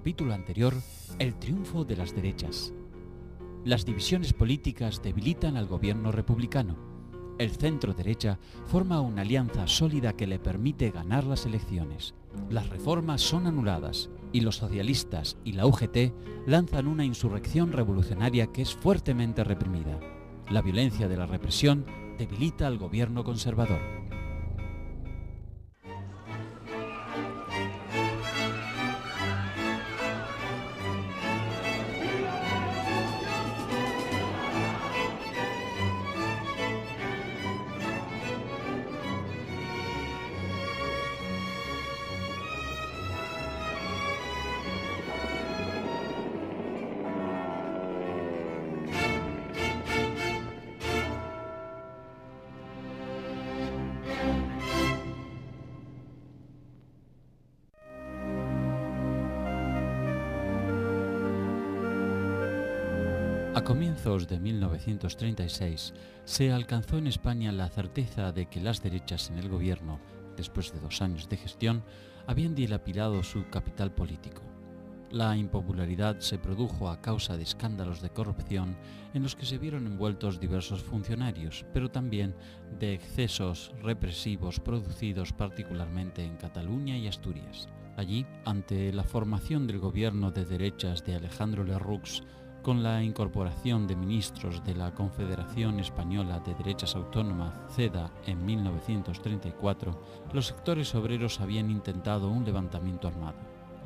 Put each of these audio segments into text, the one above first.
capítulo anterior, el triunfo de las derechas. Las divisiones políticas debilitan al gobierno republicano. El centro-derecha forma una alianza sólida que le permite ganar las elecciones. Las reformas son anuladas y los socialistas y la UGT lanzan una insurrección revolucionaria que es fuertemente reprimida. La violencia de la represión debilita al gobierno conservador. A comienzos de 1936 se alcanzó en España la certeza de que las derechas en el gobierno, después de 2 años de gestión, habían dilapidado su capital político. La impopularidad se produjo a causa de escándalos de corrupción en los que se vieron envueltos diversos funcionarios, pero también de excesos represivos producidos particularmente en Cataluña y Asturias. Allí, ante la formación del gobierno de derechas de Alejandro Lerroux, con la incorporación de ministros de la Confederación Española de Derechas Autónomas, CEDA, en 1934, los sectores obreros habían intentado un levantamiento armado.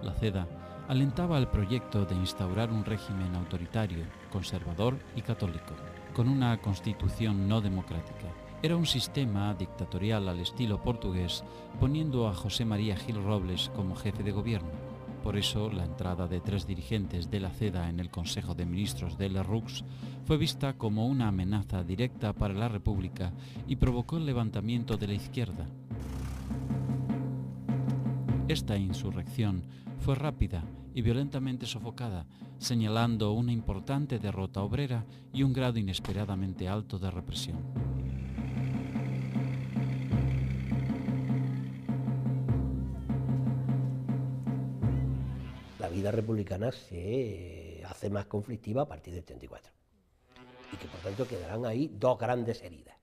La CEDA alentaba el proyecto de instaurar un régimen autoritario, conservador y católico, con una constitución no democrática. Era un sistema dictatorial al estilo portugués, poniendo a José María Gil Robles como jefe de gobierno. Por eso, la entrada de 3 dirigentes de la CEDA en el Consejo de Ministros de Lerroux fue vista como una amenaza directa para la República y provocó el levantamiento de la izquierda. Esta insurrección fue rápida y violentamente sofocada, señalando una importante derrota obrera y un grado inesperadamente alto de represión. La vida republicana se hace más conflictiva a partir del 34 y que por tanto quedarán ahí 2 grandes heridas.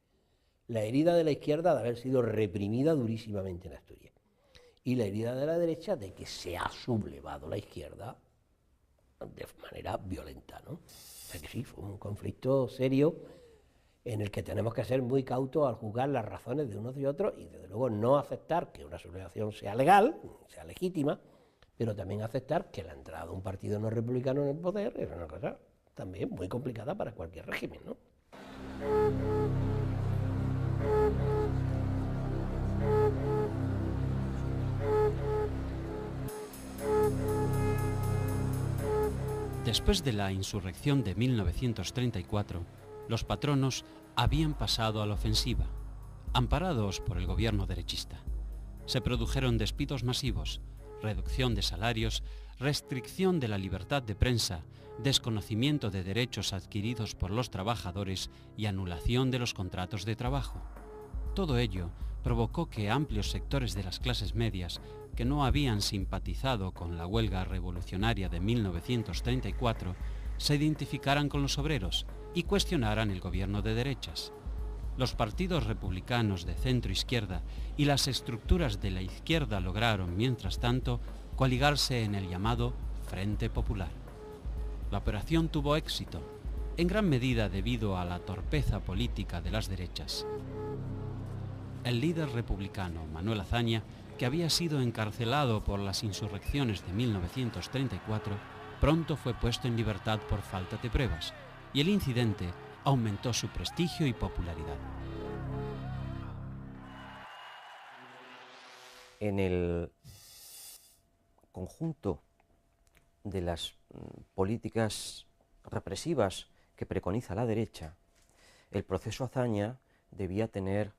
La herida de la izquierda de haber sido reprimida durísimamente en Asturias y la herida de la derecha de que se ha sublevado la izquierda de manera violenta, ¿no? O sea que sí, fue un conflicto serio en el que tenemos que ser muy cautos al juzgar las razones de unos y otros y desde luego no aceptar que una sublevación sea legal, sea legítima, pero también aceptar que la entrada de un partido no republicano en el poder es una cosa también muy complicada para cualquier régimen, ¿no? Después de la insurrección de 1934, los patronos habían pasado a la ofensiva, amparados por el gobierno derechista. Se produjeron despidos masivos, reducción de salarios, restricción de la libertad de prensa, desconocimiento de derechos adquiridos por los trabajadores y anulación de los contratos de trabajo. Todo ello provocó que amplios sectores de las clases medias, que no habían simpatizado con la huelga revolucionaria de 1934, se identificaran con los obreros y cuestionaran el gobierno de derechas. Los partidos republicanos de centro-izquierda y las estructuras de la izquierda lograron, mientras tanto, coaligarse en el llamado Frente Popular. La operación tuvo éxito, en gran medida debido a la torpeza política de las derechas. El líder republicano, Manuel Azaña, que había sido encarcelado por las insurrecciones de 1934, pronto fue puesto en libertad por falta de pruebas, y el incidente aumentó su prestigio y popularidad. En el conjunto de las políticas represivas que preconiza la derecha, el proceso Azaña debía tener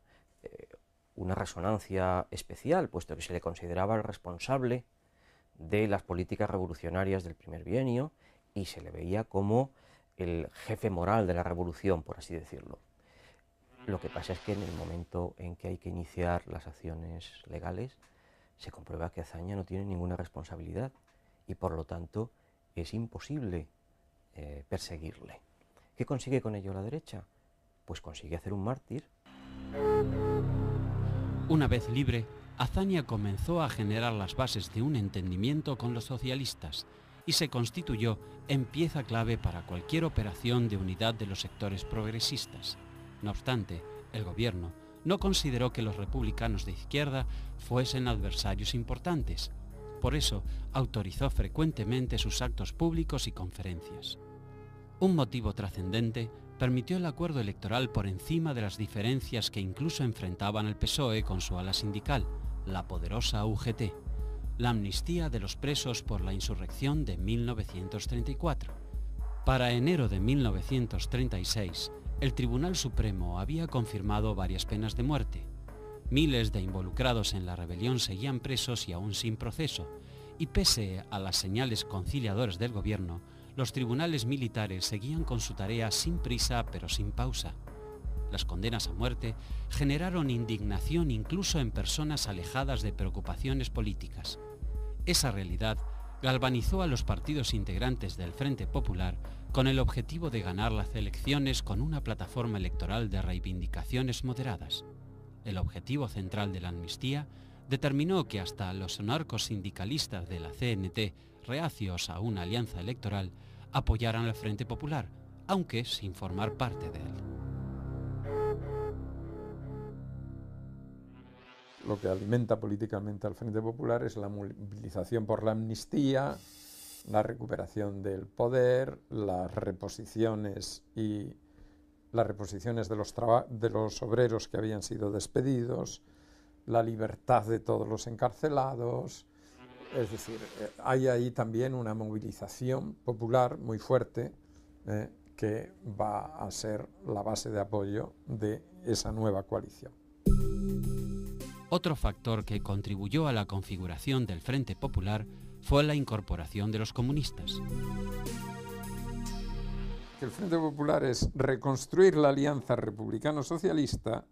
una resonancia especial, puesto que se le consideraba el responsable de las políticas revolucionarias del primer bienio y se le veía como el jefe moral de la revolución, por así decirlo. Lo que pasa es que en el momento en que hay que iniciar las acciones legales, se comprueba que Azaña no tiene ninguna responsabilidad y por lo tanto es imposible perseguirle. ¿Qué consigue con ello la derecha? Pues consigue hacer un mártir. Una vez libre, Azaña comenzó a generar las bases de un entendimiento con los socialistas y se constituyó en pieza clave para cualquier operación de unidad de los sectores progresistas. No obstante, el gobierno no consideró que los republicanos de izquierda fuesen adversarios importantes. Por eso, autorizó frecuentemente sus actos públicos y conferencias. Un motivo trascendente permitió el acuerdo electoral por encima de las diferencias que incluso enfrentaban al PSOE con su ala sindical, la poderosa UGT, la amnistía de los presos por la insurrección de 1934. Para enero de 1936, el Tribunal Supremo había confirmado varias penas de muerte. Miles de involucrados en la rebelión seguían presos y aún sin proceso, y pese a las señales conciliadoras del gobierno, los tribunales militares seguían con su tarea sin prisa pero sin pausa. Las condenas a muerte generaron indignación incluso en personas alejadas de preocupaciones políticas. Esa realidad galvanizó a los partidos integrantes del Frente Popular con el objetivo de ganar las elecciones con una plataforma electoral de reivindicaciones moderadas. El objetivo central de la amnistía determinó que hasta los anarcosindicalistas de la CNT, reacios a una alianza electoral, apoyaran al Frente Popular, aunque sin formar parte de él. Lo que alimenta políticamente al Frente Popular es la movilización por la amnistía, la recuperación del poder, las reposiciones de los obreros que habían sido despedidos, la libertad de todos los encarcelados. Es decir, hay ahí también una movilización popular muy fuerte que va a ser la base de apoyo de esa nueva coalición. Otro factor que contribuyó a la configuración del Frente Popular fue la incorporación de los comunistas. El Frente Popular es reconstruir la alianza republicano-socialista,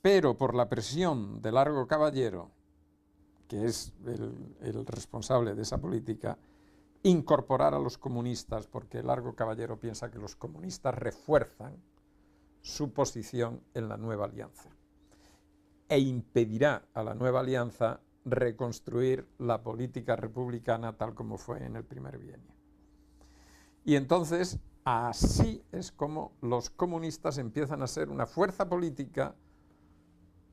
pero por la presión de Largo Caballero, que es el responsable de esa política, incorporar a los comunistas, porque Largo Caballero piensa que los comunistas refuerzan su posición en la nueva alianza e impedirá a la nueva alianza reconstruir la política republicana tal como fue en el primer bienio. Y entonces, así es como los comunistas empiezan a ser una fuerza política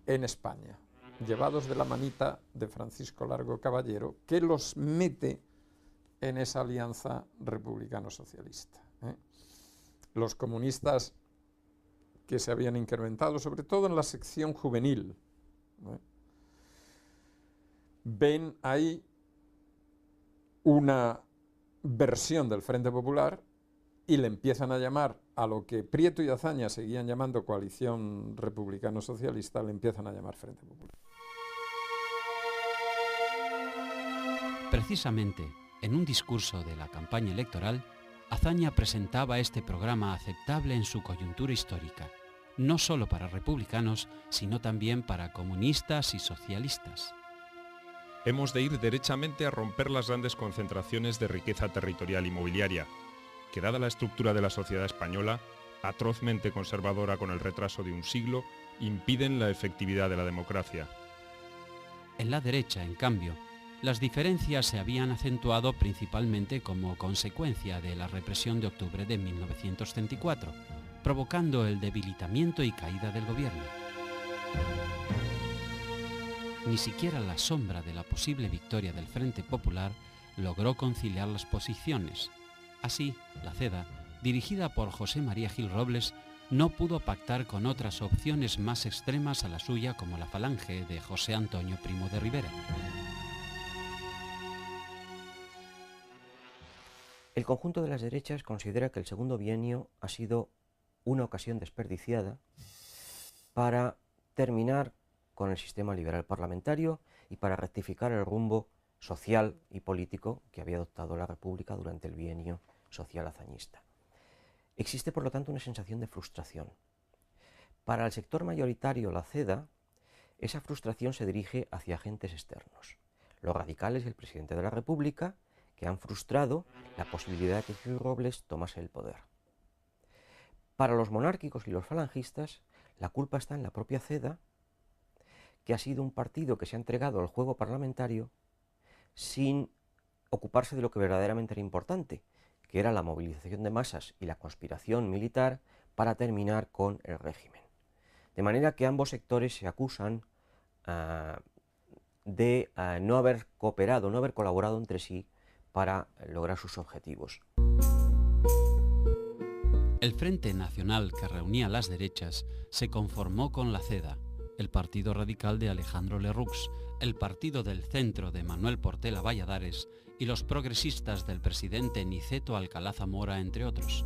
en España, llevados de la manita de Francisco Largo Caballero, que los mete en esa alianza republicano-socialista. Los comunistas que se habían incrementado, sobre todo en la sección juvenil, ven ahí una versión del Frente Popular y le empiezan a llamar a lo que Prieto y Azaña seguían llamando coalición republicano-socialista, le empiezan a llamar Frente Popular. Precisamente, en un discurso de la campaña electoral, Azaña presentaba este programa aceptable en su coyuntura histórica, no solo para republicanos, sino también para comunistas y socialistas. Hemos de ir derechamente a romper las grandes concentraciones de riqueza territorial inmobiliaria, que dada la estructura de la sociedad española, atrozmente conservadora con el retraso de un siglo, impiden la efectividad de la democracia. En la derecha, en cambio, las diferencias se habían acentuado principalmente como consecuencia de la represión de octubre de 1934, provocando el debilitamiento y caída del gobierno. Ni siquiera la sombra de la posible victoria del Frente Popular logró conciliar las posiciones. Así, la CEDA, dirigida por José María Gil Robles, no pudo pactar con otras opciones más extremas a la suya, como la Falange de José Antonio Primo de Rivera. El conjunto de las derechas considera que el segundo bienio ha sido una ocasión desperdiciada para terminar con el sistema liberal parlamentario y para rectificar el rumbo social y político que había adoptado la República durante el bienio social azañista. Existe, por lo tanto, una sensación de frustración. Para el sector mayoritario, la CEDA, esa frustración se dirige hacia agentes externos. los radicales y el presidente de la República, que han frustrado la posibilidad de que Gil Robles tomase el poder. Para los monárquicos y los falangistas, la culpa está en la propia CEDA, que ha sido un partido que se ha entregado al juego parlamentario sin ocuparse de lo que verdaderamente era importante, que era la movilización de masas y la conspiración militar para terminar con el régimen. De manera que ambos sectores se acusan de no haber cooperado, no haber colaborado entre sí para lograr sus objetivos. El Frente Nacional, que reunía las derechas, se conformó con la CEDA, el Partido Radical de Alejandro Lerroux, el Partido del Centro de Manuel Portela Valladares y los progresistas del presidente Niceto Alcalá Zamora, entre otros.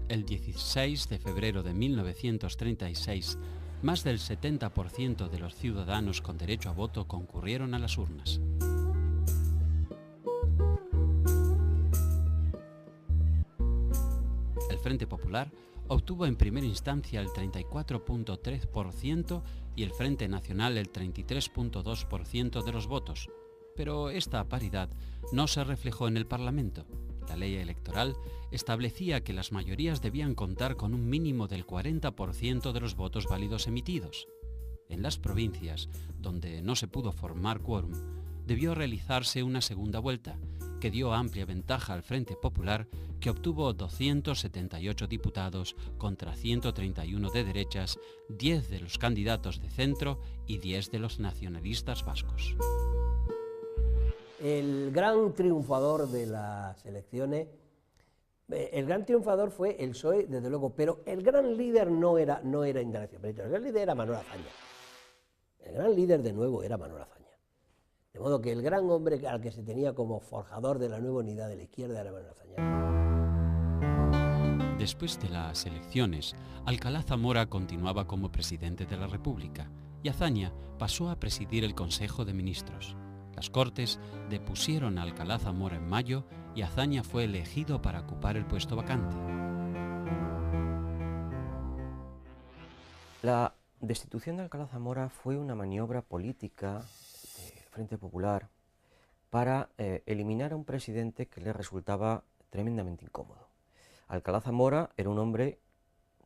El 16 de febrero de 1936, más del 70% de los ciudadanos con derecho a voto concurrieron a las urnas. El Frente Popular obtuvo en primera instancia el 34,3% y el Frente Nacional el 33,2% de los votos, pero esta paridad no se reflejó en el Parlamento. La ley electoral establecía que las mayorías debían contar con un mínimo del 40% de los votos válidos emitidos. En las provincias, donde no se pudo formar quórum, debió realizarse una segunda vuelta, que dio amplia ventaja al Frente Popular, que obtuvo 278 diputados contra 131 de derechas, 10 de los candidatos de centro y 10 de los nacionalistas vascos. El gran triunfador de las elecciones, el gran triunfador fue el PSOE, desde luego, pero el gran líder no era Indalecio Prieto, el gran líder era Manuel Azaña. El gran líder, de nuevo, era Manuel Azaña. De modo que el gran hombre al que se tenía como forjador de la nueva unidad de la izquierda era Manuel Azaña. Después de las elecciones, Alcalá Zamora continuaba como presidente de la República y Azaña pasó a presidir el Consejo de Ministros. Las Cortes depusieron a Alcalá Zamora en mayo y Azaña fue elegido para ocupar el puesto vacante. La destitución de Alcalá Zamora fue una maniobra política del Frente Popular para eliminar a un presidente que le resultaba tremendamente incómodo. Alcalá Zamora era un hombre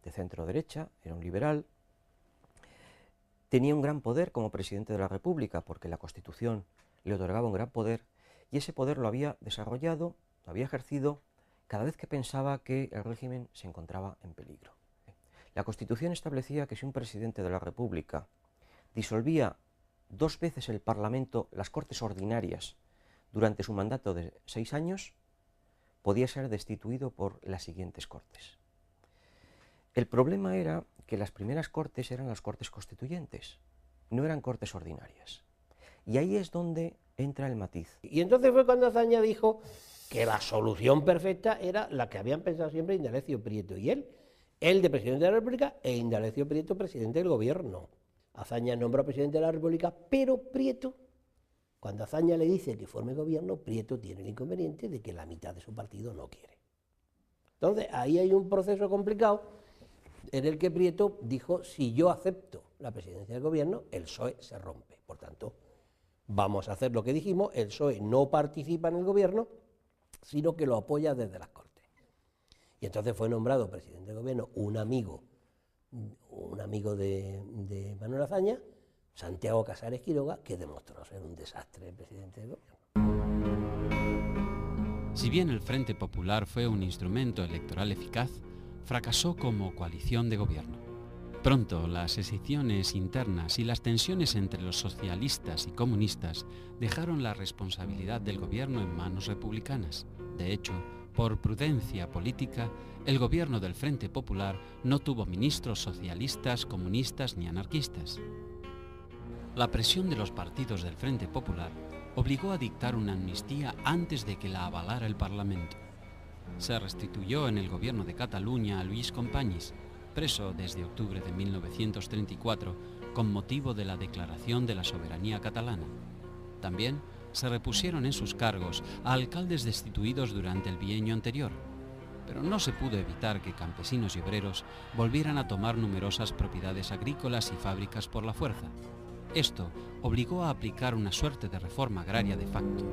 de centro-derecha, era un liberal, tenía un gran poder como presidente de la República porque la Constitución le otorgaba un gran poder y ese poder lo había desarrollado, lo había ejercido cada vez que pensaba que el régimen se encontraba en peligro. La Constitución establecía que si un presidente de la República disolvía 2 veces el Parlamento, las Cortes ordinarias, durante su mandato de 6 años, podía ser destituido por las siguientes Cortes. El problema era que las primeras Cortes eran las Cortes Constituyentes, no eran Cortes ordinarias. Y ahí es donde entra el matiz. Y entonces fue cuando Azaña dijo que la solución perfecta era la que habían pensado siempre Indalecio Prieto y él de presidente de la República e Indalecio Prieto presidente del gobierno. Azaña nombró presidente de la República, pero Prieto, cuando Azaña le dice que forme gobierno, Prieto tiene el inconveniente de que la mitad de su partido no quiere. Entonces ahí hay un proceso complicado en el que Prieto dijo, si yo acepto la presidencia del gobierno, el PSOE se rompe. Por tanto, vamos a hacer lo que dijimos, el PSOE no participa en el gobierno, sino que lo apoya desde las Cortes. Y entonces fue nombrado presidente del gobierno un amigo de Manuel Azaña, Santiago Casares Quiroga, que demostró ser un desastre el presidente del gobierno. Si bien el Frente Popular fue un instrumento electoral eficaz, fracasó como coalición de gobierno. Pronto las escisiones internas y las tensiones entre los socialistas y comunistas dejaron la responsabilidad del gobierno en manos republicanas. De hecho, por prudencia política, el gobierno del Frente Popular no tuvo ministros socialistas, comunistas ni anarquistas. La presión de los partidos del Frente Popular obligó a dictar una amnistía antes de que la avalara el Parlamento. Se restituyó en el gobierno de Cataluña a Lluís Companys, preso desde octubre de 1934 con motivo de la declaración de la soberanía catalana. También se repusieron en sus cargos a alcaldes destituidos durante el bienio anterior, pero no se pudo evitar que campesinos y obreros volvieran a tomar numerosas propiedades agrícolas y fábricas por la fuerza. Esto obligó a aplicar una suerte de reforma agraria de facto.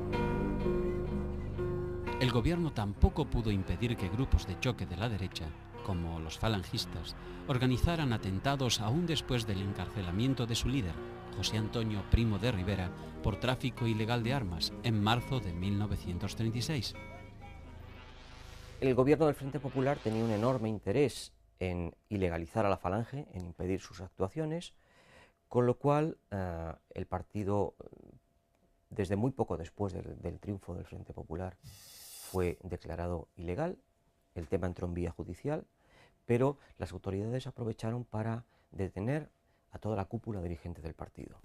El gobierno tampoco pudo impedir que grupos de choque de la derecha, como los falangistas, organizaran atentados aún después del encarcelamiento de su líder, José Antonio Primo de Rivera, por tráfico ilegal de armas en marzo de 1936. El gobierno del Frente Popular tenía un enorme interés en ilegalizar a la Falange, en impedir sus actuaciones, con lo cual el partido, desde muy poco después del triunfo del Frente Popular, fue declarado ilegal. El tema entró en vía judicial, pero las autoridades aprovecharon para detener a toda la cúpula dirigente del partido.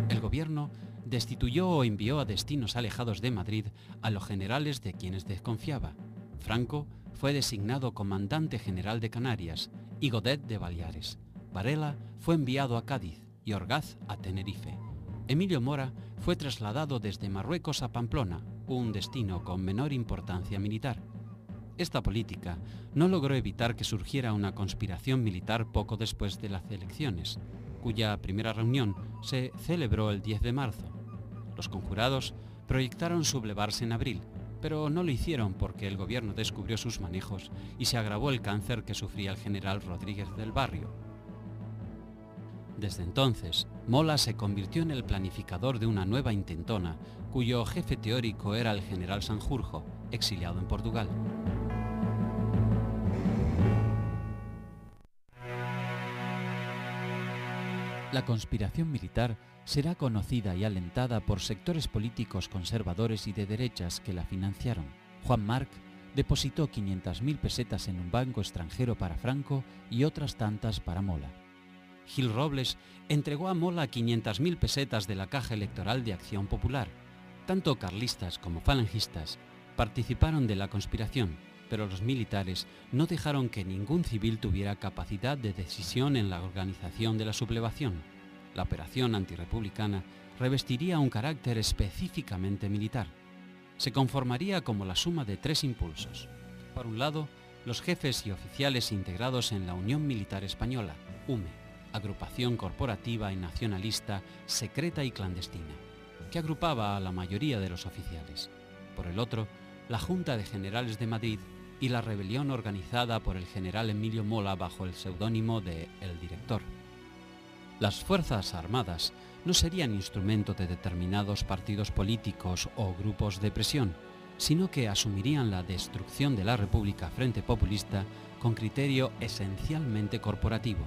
El gobierno destituyó o envió a destinos alejados de Madrid a los generales de quienes desconfiaba. Franco fue designado comandante general de Canarias y Godet de Baleares. Varela fue enviado a Cádiz y Orgaz a Tenerife. Emilio Mora fue trasladado desde Marruecos a Pamplona, un destino con menor importancia militar. Esta política no logró evitar que surgiera una conspiración militar poco después de las elecciones, cuya primera reunión se celebró el 10 de marzo. Los conjurados proyectaron sublevarse en abril, pero no lo hicieron porque el gobierno descubrió sus manejos y se agravó el cáncer que sufría el general Rodríguez del Barrio. Desde entonces, Mola se convirtió en el planificador de una nueva intentona, cuyo jefe teórico era el general Sanjurjo, exiliado en Portugal. La conspiración militar será conocida y alentada por sectores políticos conservadores y de derechas que la financiaron. Juan Marc depositó 500.000 pesetas en un banco extranjero para Franco y otras tantas para Mola. Gil Robles entregó a Mola 500.000 pesetas de la Caja Electoral de Acción Popular. Tanto carlistas como falangistas participaron de la conspiración, pero los militares no dejaron que ningún civil tuviera capacidad de decisión en la organización de la sublevación. La operación antirrepublicana revestiría un carácter específicamente militar. Se conformaría como la suma de tres impulsos. Por un lado, los jefes y oficiales integrados en la Unión Militar Española, UME, agrupación corporativa y nacionalista secreta y clandestina, que agrupaba a la mayoría de los oficiales. Por el otro, la Junta de Generales de Madrid y la rebelión organizada por el general Emilio Mola bajo el seudónimo de El Director. Las Fuerzas Armadas no serían instrumento de determinados partidos políticos o grupos de presión, sino que asumirían la destrucción de la República Frente Populista con criterio esencialmente corporativo.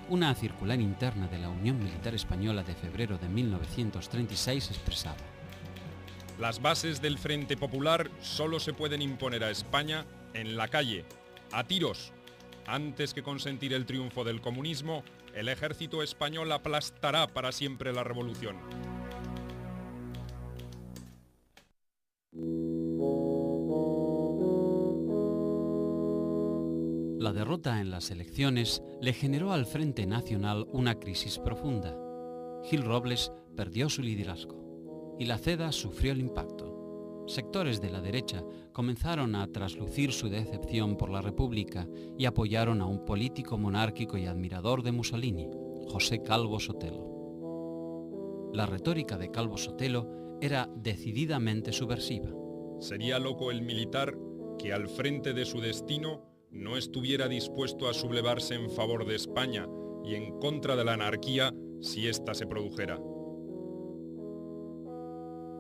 Una circular interna de la Unión Militar Española de febrero de 1936 expresaba: las bases del Frente Popular solo se pueden imponer a España en la calle, a tiros. Antes que consentir el triunfo del comunismo, el ejército español aplastará para siempre la revolución. La derrota en las elecciones le generó al Frente Nacional una crisis profunda. Gil Robles perdió su liderazgo y la CEDA sufrió el impacto. Sectores de la derecha comenzaron a traslucir su decepción por la República y apoyaron a un político monárquico y admirador de Mussolini, José Calvo Sotelo. La retórica de Calvo Sotelo era decididamente subversiva. Sería loco el militar que al frente de su destino no estuviera dispuesto a sublevarse en favor de España y en contra de la anarquía si ésta se produjera.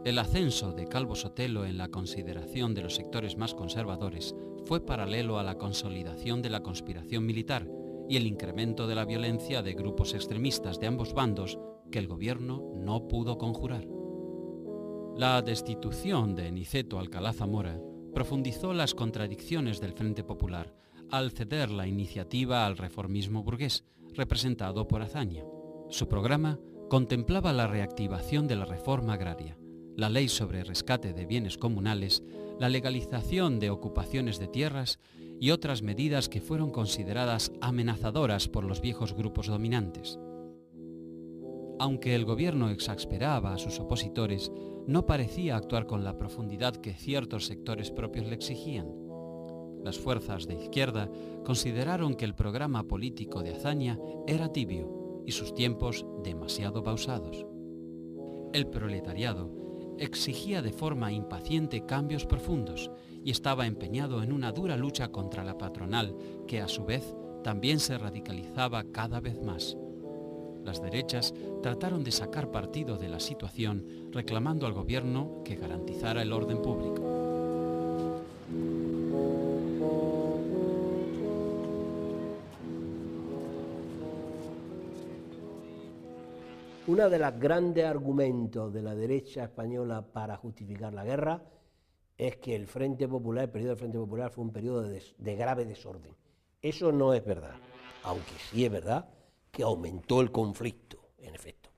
El ascenso de Calvo Sotelo en la consideración de los sectores más conservadores fue paralelo a la consolidación de la conspiración militar y el incremento de la violencia de grupos extremistas de ambos bandos que el gobierno no pudo conjurar. La destitución de Niceto Alcalá Zamora profundizó las contradicciones del Frente Popular al ceder la iniciativa al reformismo burgués, representado por Azaña. Su programa contemplaba la reactivación de la reforma agraria, la ley sobre rescate de bienes comunales, la legalización de ocupaciones de tierras y otras medidas que fueron consideradas amenazadoras por los viejos grupos dominantes. Aunque el gobierno exasperaba a sus opositores, no parecía actuar con la profundidad que ciertos sectores propios le exigían. Las fuerzas de izquierda consideraron que el programa político de Azaña era tibio y sus tiempos demasiado pausados. El proletariado exigía de forma impaciente cambios profundos y estaba empeñado en una dura lucha contra la patronal, que a su vez también se radicalizaba cada vez más. Las derechas trataron de sacar partido de la situación, reclamando al gobierno que garantizara el orden público. Uno de los grandes argumentos de la derecha española para justificar la guerra es que el Frente Popular, el periodo del Frente Popular, fue un periodo de grave desorden. Eso no es verdad, aunque sí es verdad que aumentó el conflicto, en efecto,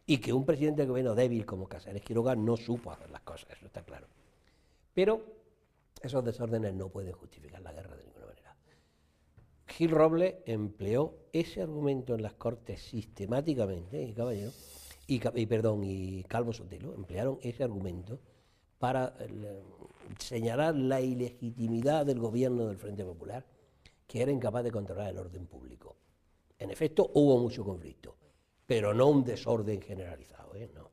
y que un presidente de gobierno débil como Casares Quiroga no supo hacer las cosas, eso está claro. Pero esos desórdenes no pueden justificar la guerra de ninguna manera. Gil Robles empleó ese argumento en las Cortes sistemáticamente, y Calvo Sotelo emplearon ese argumento para señalar la ilegitimidad del gobierno del Frente Popular, que era incapaz de controlar el orden público. En efecto, hubo mucho conflicto, pero no un desorden generalizado, no.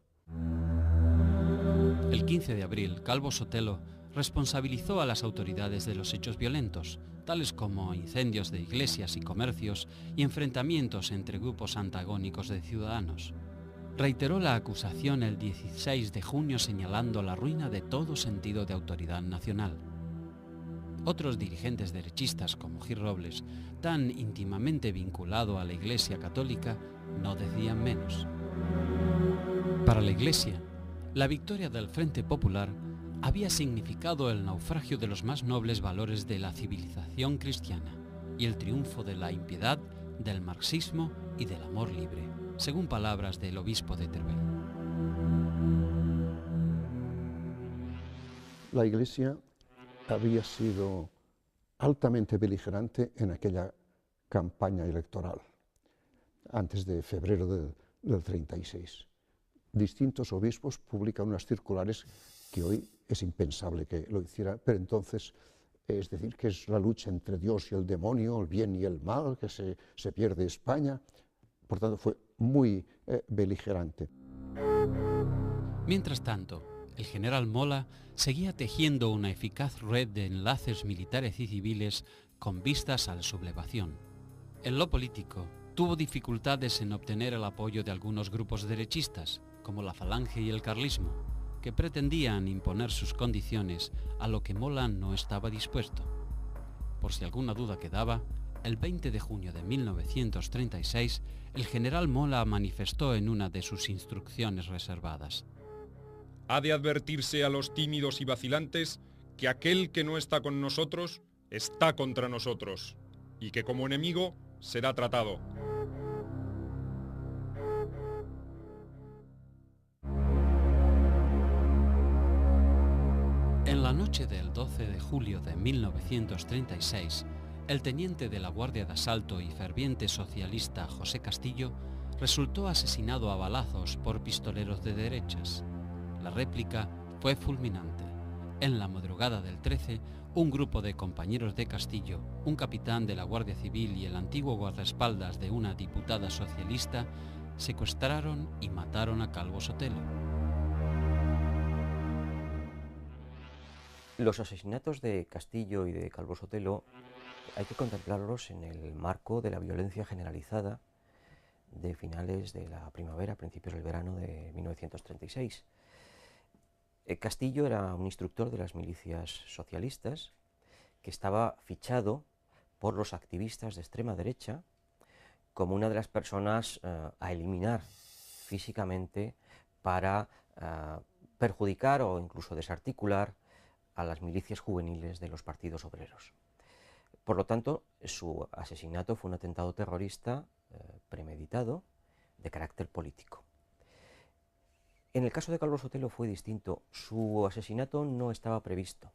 El 15 de abril, Calvo Sotelo responsabilizó a las autoridades de los hechos violentos, tales como incendios de iglesias y comercios y enfrentamientos entre grupos antagónicos de ciudadanos. Reiteró la acusación el 16 de junio señalando la ruina de todo sentido de autoridad nacional. Otros dirigentes derechistas como Gil Robles, tan íntimamente vinculado a la Iglesia católica, no decían menos. Para la Iglesia, la victoria del Frente Popular había significado el naufragio de los más nobles valores de la civilización cristiana y el triunfo de la impiedad, del marxismo y del amor libre, según palabras del obispo de Teruel. La Iglesia había sido altamente beligerante en aquella campaña electoral, antes de febrero del 36. Distintos obispos publican unas circulares que hoy es impensable que lo hiciera, pero entonces, es decir, que es la lucha entre Dios y el demonio, el bien y el mal, que se pierde España. Por tanto, fue muy beligerante. Mientras tanto, el general Mola seguía tejiendo una eficaz red de enlaces militares y civiles con vistas a la sublevación. En lo político, tuvo dificultades en obtener el apoyo de algunos grupos derechistas, como la Falange y el carlismo, que pretendían imponer sus condiciones, a lo que Mola no estaba dispuesto. Por si alguna duda quedaba, el 20 de junio de 1936, el general Mola manifestó en una de sus instrucciones reservadas: ha de advertirse a los tímidos y vacilantes que aquel que no está con nosotros está contra nosotros, y que como enemigo será tratado. En la noche del 12 de julio de 1936, el teniente de la Guardia de Asalto y ferviente socialista José Castillo resultó asesinado a balazos por pistoleros de derechas. La réplica fue fulminante. En la madrugada del 13, un grupo de compañeros de Castillo, un capitán de la Guardia Civil y el antiguo guardaespaldas de una diputada socialista, secuestraron y mataron a Calvo Sotelo. Los asesinatos de Castillo y de Calvo Sotelo hay que contemplarlos en el marco de la violencia generalizada de finales de la primavera, principios del verano de 1936. Castillo era un instructor de las milicias socialistas que estaba fichado por los activistas de extrema derecha como una de las personas a eliminar físicamente para perjudicar o incluso desarticular a las milicias juveniles de los partidos obreros. Por lo tanto, su asesinato fue un atentado terrorista premeditado de carácter político. En el caso de Calvo Sotelo fue distinto. Su asesinato no estaba previsto.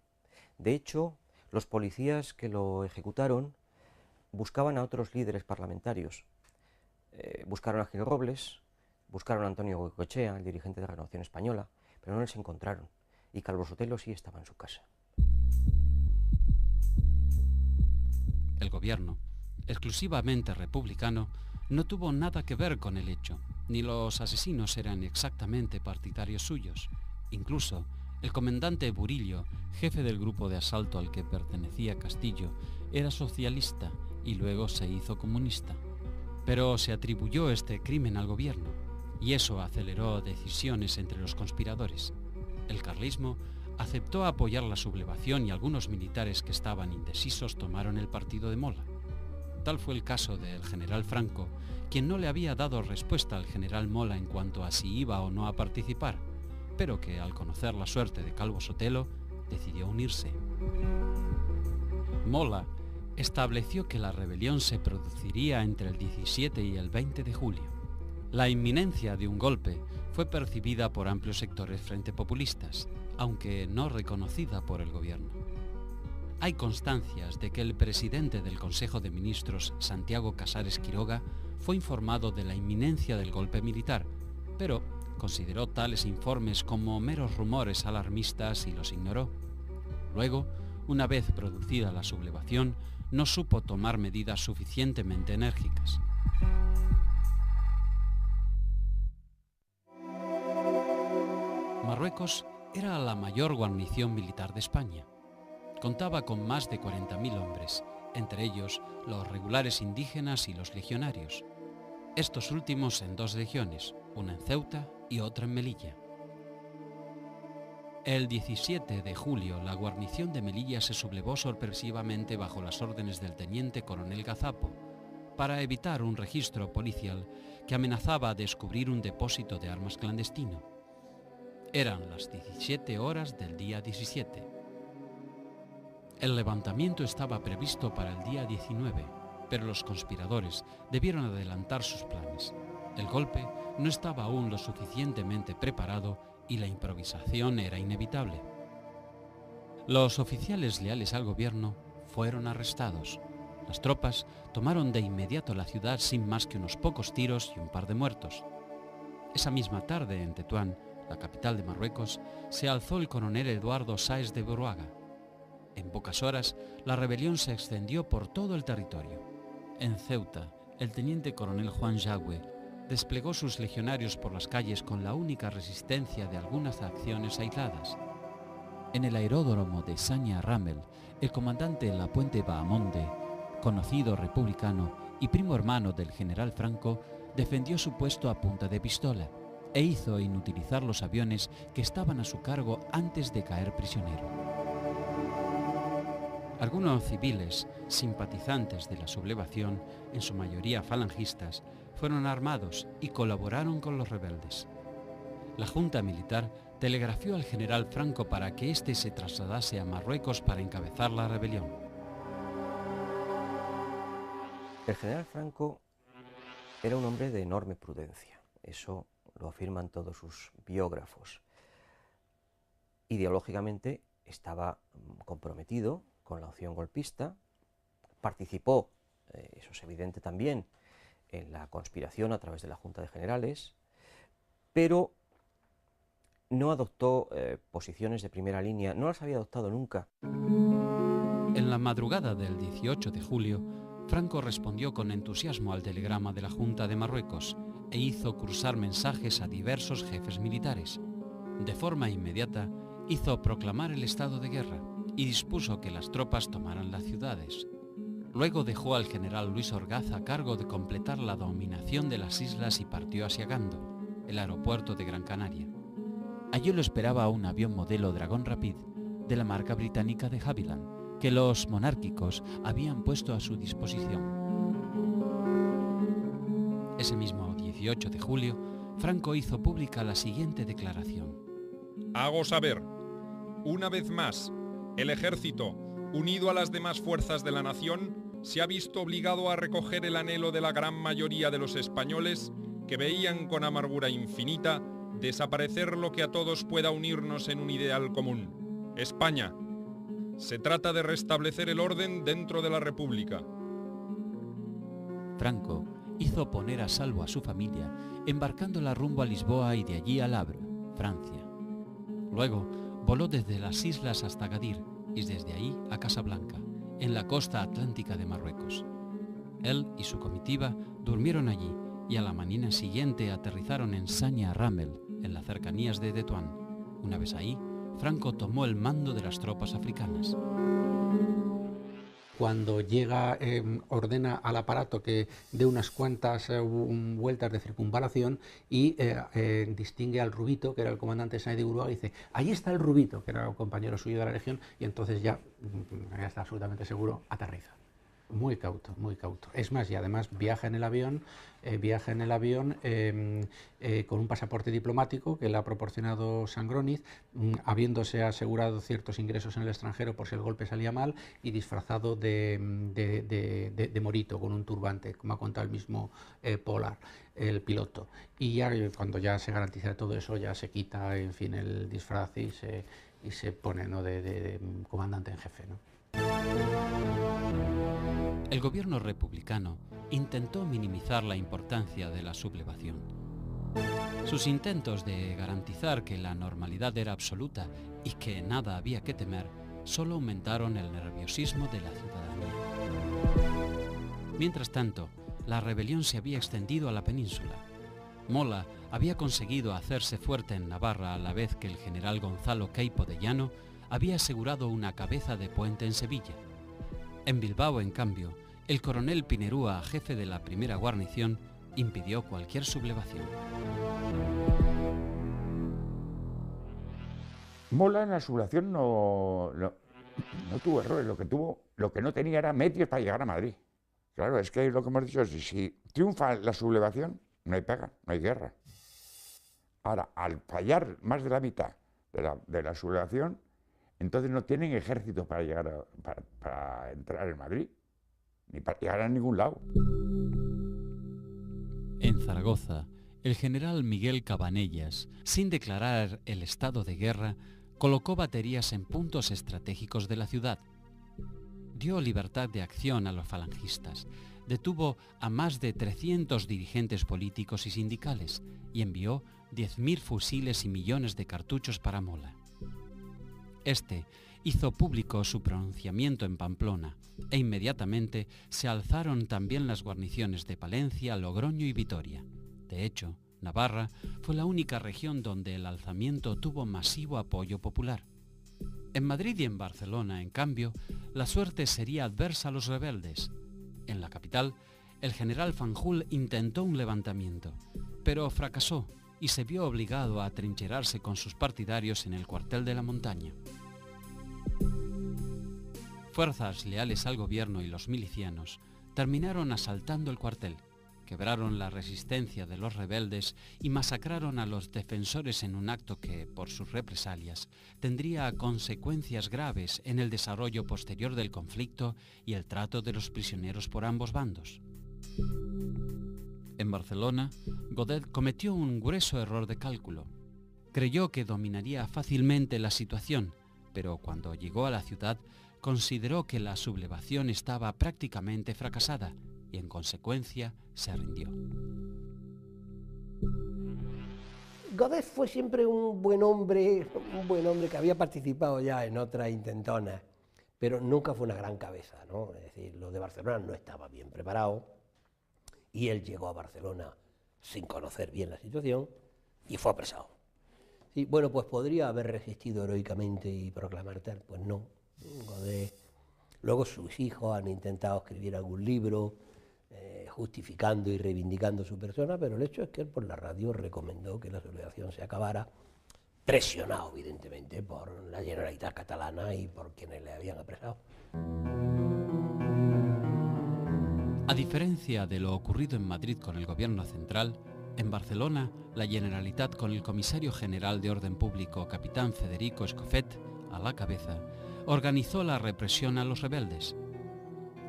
De hecho, los policías que lo ejecutaron buscaban a otros líderes parlamentarios. Buscaron a Gil Robles, buscaron a Antonio Goicoechea, el dirigente de Renovación Española, pero no les encontraron. Y Calvo Sotelo sí estaba en su casa. El gobierno, exclusivamente republicano, no tuvo nada que ver con el hecho, ni los asesinos eran exactamente partidarios suyos. Incluso, el comandante Burillo, jefe del grupo de asalto al que pertenecía Castillo, era socialista y luego se hizo comunista. Pero se atribuyó este crimen al gobierno, y eso aceleró decisiones entre los conspiradores. El carlismo aceptó apoyar la sublevación y algunos militares que estaban indecisos tomaron el partido de Mola. Tal fue el caso del general Franco, quien no le había dado respuesta al general Mola en cuanto a si iba o no a participar, pero que al conocer la suerte de Calvo Sotelo, decidió unirse. Mola estableció que la rebelión se produciría entre el 17 y el 20 de julio. La inminencia de un golpe fue percibida por amplios sectores frente populistas, aunque no reconocida por el gobierno. Hay constancias de que el presidente del Consejo de Ministros, Santiago Casares Quiroga, fue informado de la inminencia del golpe militar, pero consideró tales informes como meros rumores alarmistas y los ignoró. Luego, una vez producida la sublevación, no supo tomar medidas suficientemente enérgicas. Marruecos era la mayor guarnición militar de España. Contaba con más de 40.000 hombres, entre ellos los regulares indígenas y los legionarios. Estos últimos en 2 legiones, una en Ceuta y otra en Melilla. El 17 de julio, la guarnición de Melilla se sublevó sorpresivamente bajo las órdenes del teniente coronel Gazapo, para evitar un registro policial que amenazaba descubrir un depósito de armas clandestino. Eran las 17 horas del día 17. El levantamiento estaba previsto para el día 19, pero los conspiradores debieron adelantar sus planes. El golpe no estaba aún lo suficientemente preparado y la improvisación era inevitable. Los oficiales leales al gobierno fueron arrestados. Las tropas tomaron de inmediato la ciudad sin más que unos pocos tiros y un par de muertos. Esa misma tarde en Tetuán, la capital de Marruecos, se alzó el coronel Eduardo Sáez de Buruaga. En pocas horas, la rebelión se extendió por todo el territorio. En Ceuta, el teniente coronel Juan Yagüe desplegó sus legionarios por las calles con la única resistencia de algunas acciones aisladas. En el aeródromo de Saña Ramel, el comandante Lapuente Bahamonde, conocido republicano y primo hermano del general Franco, defendió su puesto a punta de pistola e hizo inutilizar los aviones que estaban a su cargo antes de caer prisionero. Algunos civiles, simpatizantes de la sublevación, en su mayoría falangistas, fueron armados y colaboraron con los rebeldes. La Junta Militar telegrafió al general Franco para que éste se trasladase a Marruecos para encabezar la rebelión. El general Franco era un hombre de enorme prudencia, eso lo afirman todos sus biógrafos. Ideológicamente estaba comprometido con la opción golpista, participó, eso es evidente también, en la conspiración a través de la Junta de Generales, pero no adoptó posiciones de primera línea, no las había adoptado nunca. En la madrugada del 18 de julio, Franco respondió con entusiasmo al telegrama de la Junta de Marruecos e hizo cruzar mensajes a diversos jefes militares. De forma inmediata, hizo proclamar el estado de guerra y dispuso que las tropas tomaran las ciudades. Luego dejó al general Luis Orgaz a cargo de completar la dominación de las islas y partió hacia Gando, el aeropuerto de Gran Canaria. Allí lo esperaba un avión modelo Dragon Rapid de la marca británica de Havilland, que los monárquicos habían puesto a su disposición. Ese mismo 18 de julio, Franco hizo pública la siguiente declaración. Hago saber, una vez más, el ejército, unido a las demás fuerzas de la nación, se ha visto obligado a recoger el anhelo de la gran mayoría de los españoles que veían con amargura infinita desaparecer lo que a todos pueda unirnos en un ideal común, España. Se trata de restablecer el orden dentro de la República. Franco hizo poner a salvo a su familia, embarcándola rumbo a Lisboa y de allí al Havre, Francia. Luego voló desde las islas hasta Gadir y desde ahí a Casablanca, en la costa atlántica de Marruecos. Él y su comitiva durmieron allí y a la mañana siguiente aterrizaron en Sanya Ramel, en las cercanías de Tetuán. Una vez ahí, Franco tomó el mando de las tropas africanas. Cuando llega, ordena al aparato que dé unas cuantas vueltas de circunvalación y distingue al Rubito, que era el comandante de Uruguay, y dice: ahí está el Rubito, que era un compañero suyo de la Legión, y entonces ya está absolutamente seguro, aterriza. Muy cauto, muy cauto. Es más, y además viaja en el avión con un pasaporte diplomático que le ha proporcionado Sangroniz, habiéndose asegurado ciertos ingresos en el extranjero por si el golpe salía mal, y disfrazado de morito, con un turbante, como ha contado el mismo Polar, el piloto. Y ya cuando ya se garantiza todo eso, ya se quita, en fin, el disfraz y se pone, ¿no?, de comandante en jefe, ¿no? El gobierno republicano intentó minimizar la importancia de la sublevación. Sus intentos de garantizar que la normalidad era absoluta y que nada había que temer solo aumentaron el nerviosismo de la ciudadanía. Mientras tanto, la rebelión se había extendido a la península. Mola había conseguido hacerse fuerte en Navarra a la vez que el general Gonzalo Queipo de Llano había asegurado una cabeza de puente en Sevilla. En Bilbao, en cambio, el coronel Pinerúa, jefe de la primera guarnición, impidió cualquier sublevación. Mola en la sublevación no tuvo errores, lo que no tenía era medios para llegar a Madrid. Claro, es que lo que hemos dicho es, si triunfa la sublevación, no hay pega, no hay guerra. Ahora, al fallar más de la mitad de la sublevación, entonces no tienen ejército para llegar para entrar en Madrid, ni para llegar a ningún lado. En Zaragoza, el general Miguel Cabanellas, sin declarar el estado de guerra, colocó baterías en puntos estratégicos de la ciudad. Dio libertad de acción a los falangistas, detuvo a más de 300 dirigentes políticos y sindicales y envió 10.000 fusiles y millones de cartuchos para Mola. Este hizo público su pronunciamiento en Pamplona e inmediatamente se alzaron también las guarniciones de Palencia, Logroño y Vitoria. De hecho, Navarra fue la única región donde el alzamiento tuvo masivo apoyo popular. En Madrid y en Barcelona, en cambio, la suerte sería adversa a los rebeldes. En la capital, el general Fanjul intentó un levantamiento, pero fracasó y se vio obligado a atrincherarse con sus partidarios en el cuartel de la Montaña. Fuerzas leales al gobierno y los milicianos terminaron asaltando el cuartel, quebraron la resistencia de los rebeldes y masacraron a los defensores en un acto que, por sus represalias, tendría consecuencias graves en el desarrollo posterior del conflicto y el trato de los prisioneros por ambos bandos. En Barcelona, Godet cometió un grueso error de cálculo. Creyó que dominaría fácilmente la situación, pero cuando llegó a la ciudad consideró que la sublevación estaba prácticamente fracasada y en consecuencia se rindió. Godet fue siempre un buen hombre que había participado ya en otras intentonas, pero nunca fue una gran cabeza, ¿no? Es decir, los de Barcelona no estaban bien preparados y él llegó a Barcelona sin conocer bien la situación y fue apresado. Sí, bueno, pues podría haber resistido heroicamente y proclamar tal, pues no. Godet. Luego sus hijos han intentado escribir algún libro justificando y reivindicando su persona, pero el hecho es que él por la radio recomendó que la sublevación se acabara, presionado evidentemente por la Generalitat catalana y por quienes le habían apresado. A diferencia de lo ocurrido en Madrid con el gobierno central, en Barcelona, la Generalitat, con el comisario general de Orden Público, capitán Federico Escofet, a la cabeza, organizó la represión a los rebeldes.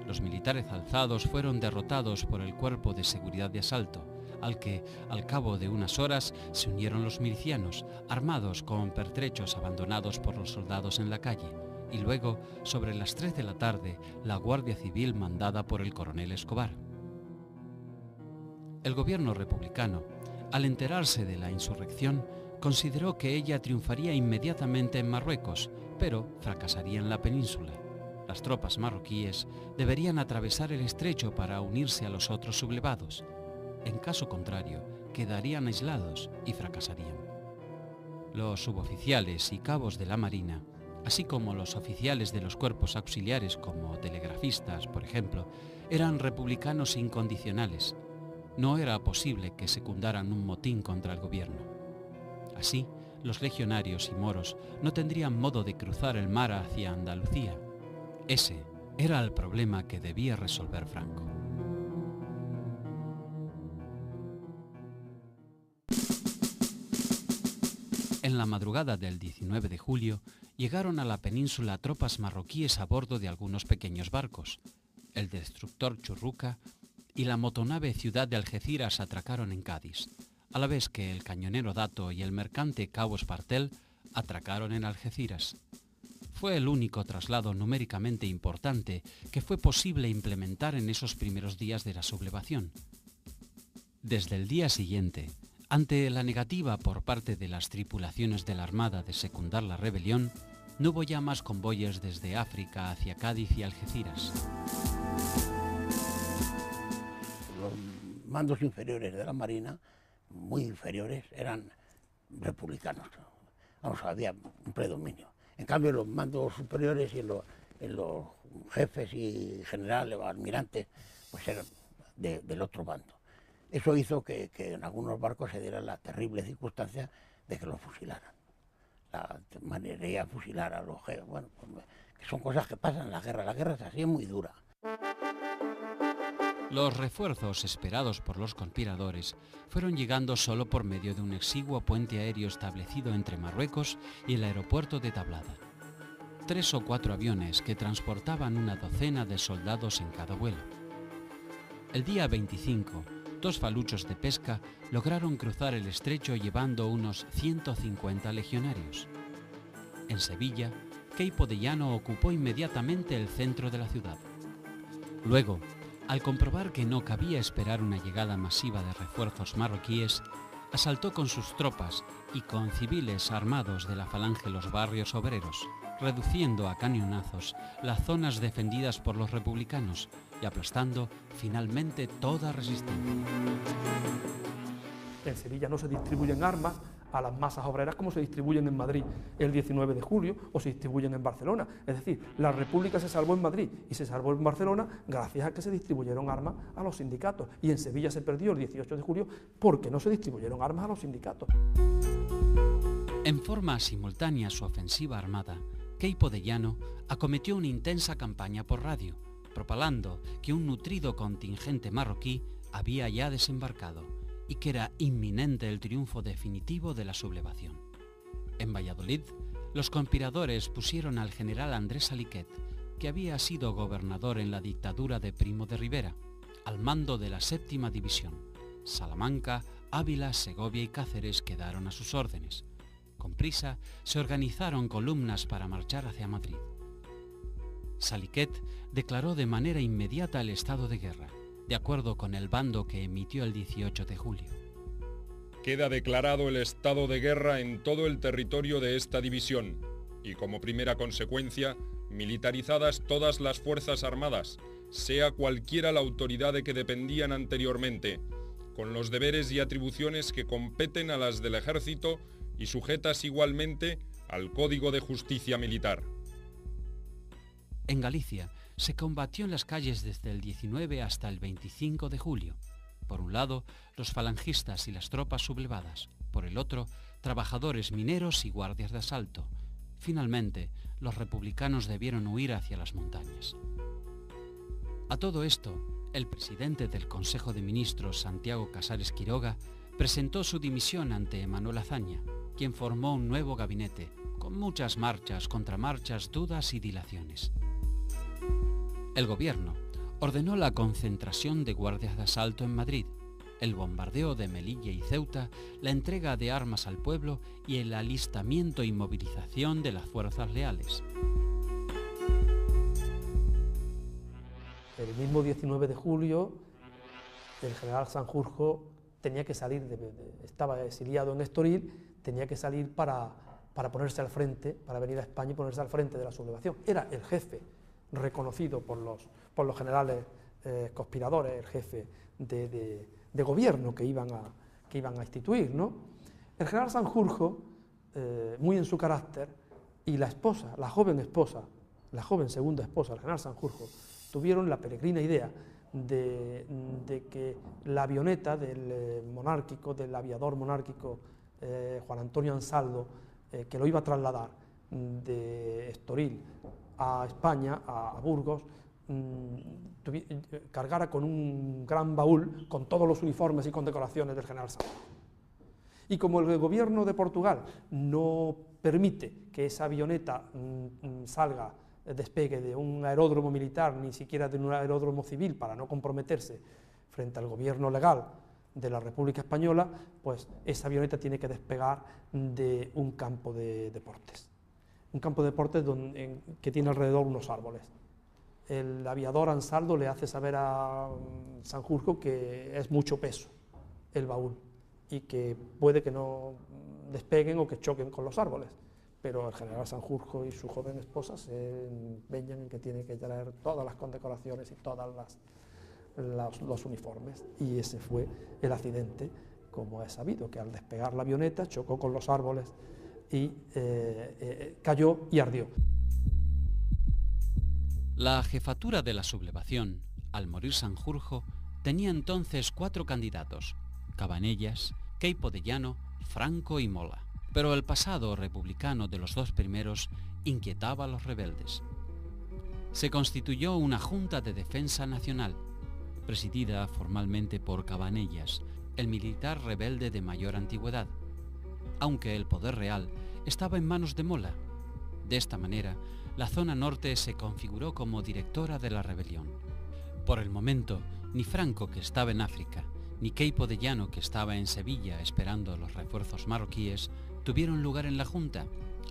Los militares alzados fueron derrotados por el Cuerpo de Seguridad de Asalto, al que, al cabo de unas horas, se unieron los milicianos, armados con pertrechos abandonados por los soldados en la calle, y luego, sobre las 3 de la tarde, la Guardia Civil mandada por el coronel Escobar. El gobierno republicano, al enterarse de la insurrección, consideró que ella triunfaría inmediatamente en Marruecos, pero fracasaría en la península. Las tropas marroquíes deberían atravesar el estrecho para unirse a los otros sublevados. En caso contrario, quedarían aislados y fracasarían. Los suboficiales y cabos de la Marina, así como los oficiales de los cuerpos auxiliares como telegrafistas, por ejemplo, eran republicanos incondicionales. No era posible que secundaran un motín contra el gobierno. Así, los legionarios y moros no tendrían modo de cruzar el mar hacia Andalucía. Ese era el problema que debía resolver Franco. En la madrugada del 19 de julio llegaron a la península tropas marroquíes a bordo de algunos pequeños barcos. El destructor Churruca y la motonave Ciudad de Algeciras atracaron en Cádiz, a la vez que el cañonero Dato y el mercante Cabo Espartel atracaron en Algeciras. Fue el único traslado numéricamente importante que fue posible implementar en esos primeros días de la sublevación. Desde el día siguiente, ante la negativa por parte de las tripulaciones de la Armada de secundar la rebelión, no hubo ya más convoyes desde África hacia Cádiz y Algeciras. Los mandos inferiores de la Marina, muy inferiores, eran republicanos. Vamos, había un predominio. En cambio, los mandos superiores y en los jefes y generales o almirantes, pues eran del otro bando. Eso hizo que en algunos barcos se diera la terrible circunstancia de que los fusilaran. La manera de fusilar a los jefes, bueno, pues, que son cosas que pasan en la guerra es así, es muy dura. Los refuerzos esperados por los conspiradores fueron llegando solo por medio de un exiguo puente aéreo establecido entre Marruecos y el aeropuerto de Tablada. 3 o 4 aviones que transportaban una docena de soldados en cada vuelo. El día 25, 2 faluchos de pesca lograron cruzar el estrecho llevando unos 150 legionarios. En Sevilla, Queipo de Llano ocupó inmediatamente el centro de la ciudad. Luego, al comprobar que no cabía esperar una llegada masiva de refuerzos marroquíes, asaltó con sus tropas y con civiles armados de la falange los barrios obreros, reduciendo a cañonazos las zonas defendidas por los republicanos y aplastando finalmente toda resistencia. En Sevilla no se distribuyen armas a las masas obreras como se distribuyen en Madrid el 19 de julio o se distribuyen en Barcelona. Es decir, la República se salvó en Madrid y se salvó en Barcelona gracias a que se distribuyeron armas a los sindicatos. Y en Sevilla se perdió el 18 de julio porque no se distribuyeron armas a los sindicatos. En forma simultánea a su ofensiva armada, Queipo de Llano acometió una intensa campaña por radio, propalando que un nutrido contingente marroquí había ya desembarcado y que era inminente el triunfo definitivo de la sublevación. En Valladolid, los conspiradores pusieron al general Andrés Saliquet, que había sido gobernador en la dictadura de Primo de Rivera, al mando de la 7ª División. Salamanca, Ávila, Segovia y Cáceres quedaron a sus órdenes. Con prisa, se organizaron columnas para marchar hacia Madrid. Saliquet declaró de manera inmediata el estado de guerra, de acuerdo con el bando que emitió el 18 de julio. Queda declarado el estado de guerra en todo el territorio de esta división y como primera consecuencia, militarizadas todas las fuerzas armadas, sea cualquiera la autoridad de que dependían anteriormente, con los deberes y atribuciones que competen a las del ejército y sujetas igualmente al Código de Justicia Militar. En Galicia se combatió en las calles desde el 19 hasta el 25 de julio. Por un lado, los falangistas y las tropas sublevadas. Por el otro, trabajadores mineros y guardias de asalto. Finalmente, los republicanos debieron huir hacia las montañas. A todo esto, el presidente del Consejo de Ministros, Santiago Casares Quiroga, presentó su dimisión ante Manuel Azaña, quien formó un nuevo gabinete, con muchas marchas, contramarchas, dudas y dilaciones. El gobierno ordenó la concentración de guardias de asalto en Madrid, el bombardeo de Melilla y Ceuta, la entrega de armas al pueblo y el alistamiento y movilización de las fuerzas leales. El mismo 19 de julio, el general Sanjurjo tenía que salir, estaba exiliado en Estoril, tenía que salir para ponerse al frente, para venir a España y ponerse al frente de la sublevación. Era el jefe reconocido por los generales conspiradores, el jefe de gobierno que iban a instituir, ¿no? El general Sanjurjo, muy en su carácter, y la esposa, la joven segunda esposa del general Sanjurjo, tuvieron la peregrina idea de que la avioneta del aviador monárquico Juan Antonio Ansaldo, que lo iba a trasladar de Estoril a España, a Burgos, cargara con un gran baúl con todos los uniformes y condecoraciones del general Sanjurjo. Y como el gobierno de Portugal no permite que esa avioneta despegue de un aeródromo militar, ni siquiera de un aeródromo civil, para no comprometerse frente al gobierno legal de la República Española, pues esa avioneta tiene que despegar de un campo de deportes. Un campo de deportes que tiene alrededor unos árboles. El aviador Ansaldo le hace saber a Sanjurjo que es mucho peso el baúl y que puede que no despeguen o que choquen con los árboles. Pero el general Sanjurjo y su joven esposa se empeñan en que tiene que traer todas las condecoraciones y todos los uniformes. Y ese fue el accidente, como es sabido, que al despegar la avioneta chocó con los árboles y cayó y ardió. La jefatura de la sublevación, al morir Sanjurjo, tenía entonces 4 candidatos: Cabanellas, Queipo de Llano, Franco y Mola. Pero el pasado republicano de los 2 primeros inquietaba a los rebeldes. Se constituyó una Junta de Defensa Nacional, presidida formalmente por Cabanellas, el militar rebelde de mayor antigüedad, aunque el poder real estaba en manos de Mola. De esta manera, la zona norte se configuró como directora de la rebelión. Por el momento, ni Franco, que estaba en África, ni Queipo de Llano, que estaba en Sevilla esperando los refuerzos marroquíes, tuvieron lugar en la Junta,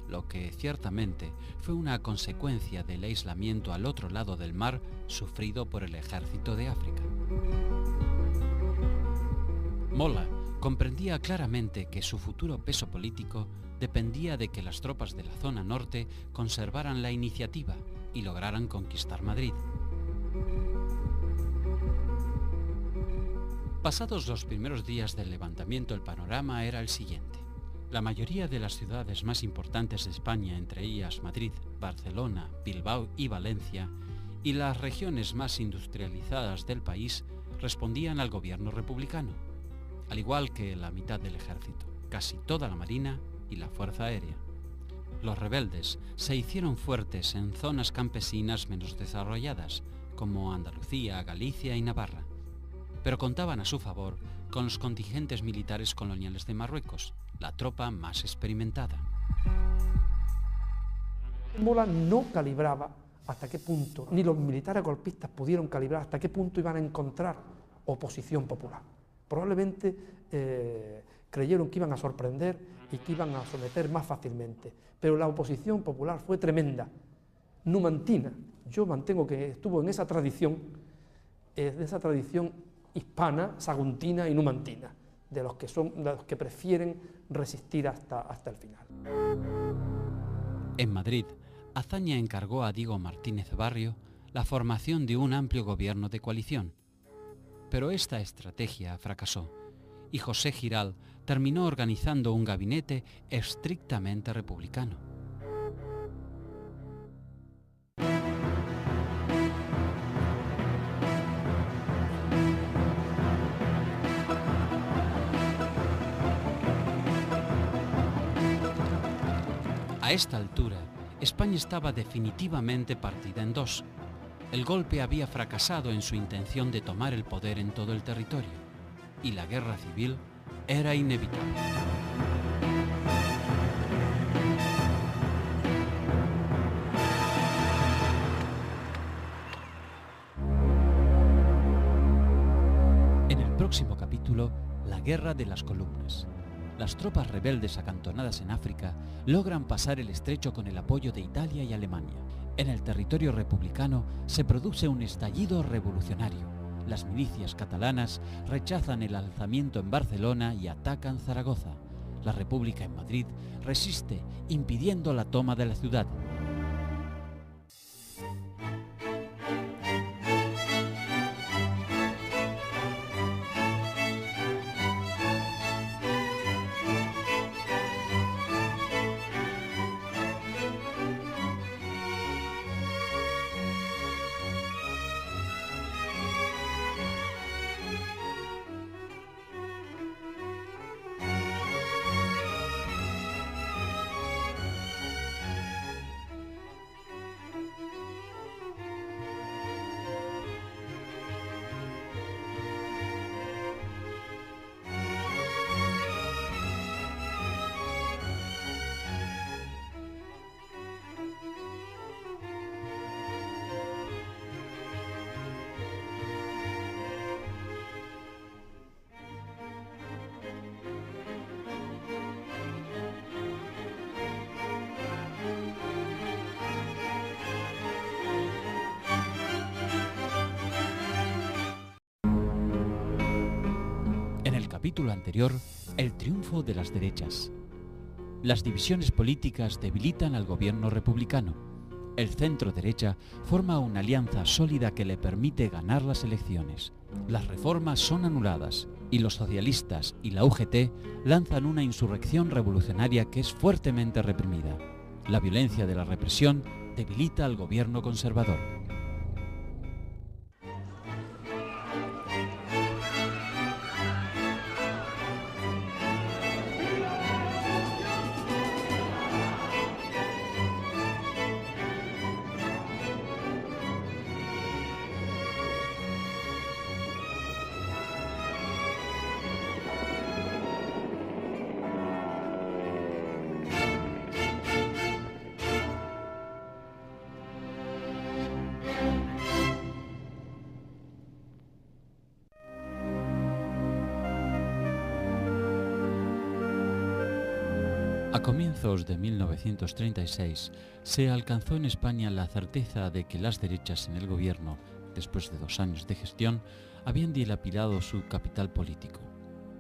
lo que ciertamente fue una consecuencia del aislamiento al otro lado del mar sufrido por el ejército de África. Mola comprendía claramente que su futuro peso político dependía de que las tropas de la zona norte conservaran la iniciativa y lograran conquistar Madrid. Pasados los primeros días del levantamiento, el panorama era el siguiente. La mayoría de las ciudades más importantes de España, entre ellas Madrid, Barcelona, Bilbao y Valencia, y las regiones más industrializadas del país, respondían al gobierno republicano, al igual que la mitad del ejército, casi toda la marina y la fuerza aérea. Los rebeldes se hicieron fuertes en zonas campesinas menos desarrolladas, como Andalucía, Galicia y Navarra, pero contaban a su favor con los contingentes militares coloniales de Marruecos, la tropa más experimentada. Mola no calibraba hasta qué punto, ni los militares golpistas pudieron calibrar hasta qué punto iban a encontrar oposición popular. Probablemente creyeron que iban a sorprender y que iban a someter más fácilmente, pero la oposición popular fue tremenda, numantina. Yo mantengo que estuvo en esa tradición hispana, saguntina y numantina, de los que prefieren resistir hasta el final. En Madrid, Azaña encargó a Diego Martínez Barrio la formación de un amplio gobierno de coalición. Pero esta estrategia fracasó y José Giral terminó organizando un gabinete estrictamente republicano. A esta altura, España estaba definitivamente partida en 2. El golpe había fracasado en su intención de tomar el poder en todo el territorio, y la guerra civil era inevitable. En el próximo capítulo, la Guerra de las Columnas. Las tropas rebeldes acantonadas en África logran pasar el estrecho con el apoyo de Italia y Alemania. En el territorio republicano se produce un estallido revolucionario. Las milicias catalanas rechazan el alzamiento en Barcelona y atacan Zaragoza. La República en Madrid resiste, impidiendo la toma de la ciudad. capítulo anterior, el triunfo de las derechas. Las divisiones políticas debilitan al gobierno republicano. El centro-derecha forma una alianza sólida que le permite ganar las elecciones. Las reformas son anuladas y los socialistas y la UGT lanzan una insurrección revolucionaria que es fuertemente reprimida. La violencia de la represión debilita al gobierno conservador. A comienzos de 1936 se alcanzó en España la certeza de que las derechas en el gobierno, después de 2 años de gestión, habían dilapidado su capital político.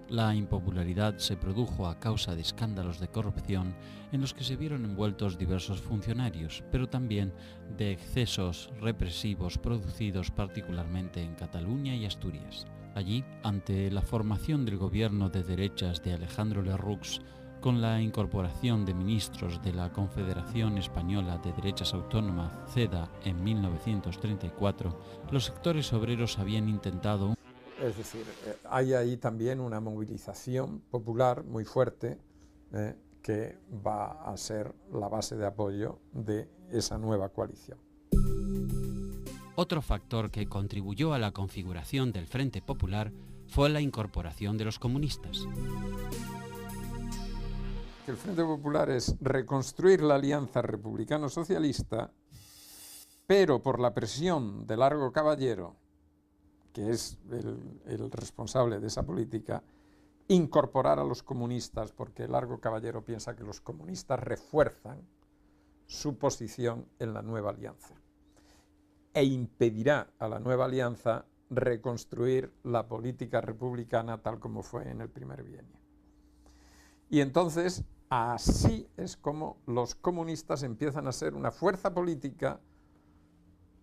La impopularidad se produjo a causa de escándalos de corrupción en los que se vieron envueltos diversos funcionarios, pero también de excesos represivos producidos particularmente en Cataluña y Asturias. Allí, ante la formación del gobierno de derechas de Alejandro Lerroux, con la incorporación de ministros de la Confederación Española de Derechas Autónomas, CEDA, en 1934, los sectores obreros habían intentado... Es decir, hay ahí también una movilización popular muy fuerte que va a ser la base de apoyo de esa nueva coalición. Otro factor que contribuyó a la configuración del Frente Popular fue la incorporación de los comunistas. El Frente Popular es reconstruir la alianza republicano-socialista, pero por la presión de Largo Caballero, que es el responsable de esa política, incorporar a los comunistas, porque Largo Caballero piensa que los comunistas refuerzan su posición en la nueva alianza e impedirá a la nueva alianza reconstruir la política republicana tal como fue en el primer bienio. Y entonces, así es como los comunistas empiezan a ser una fuerza política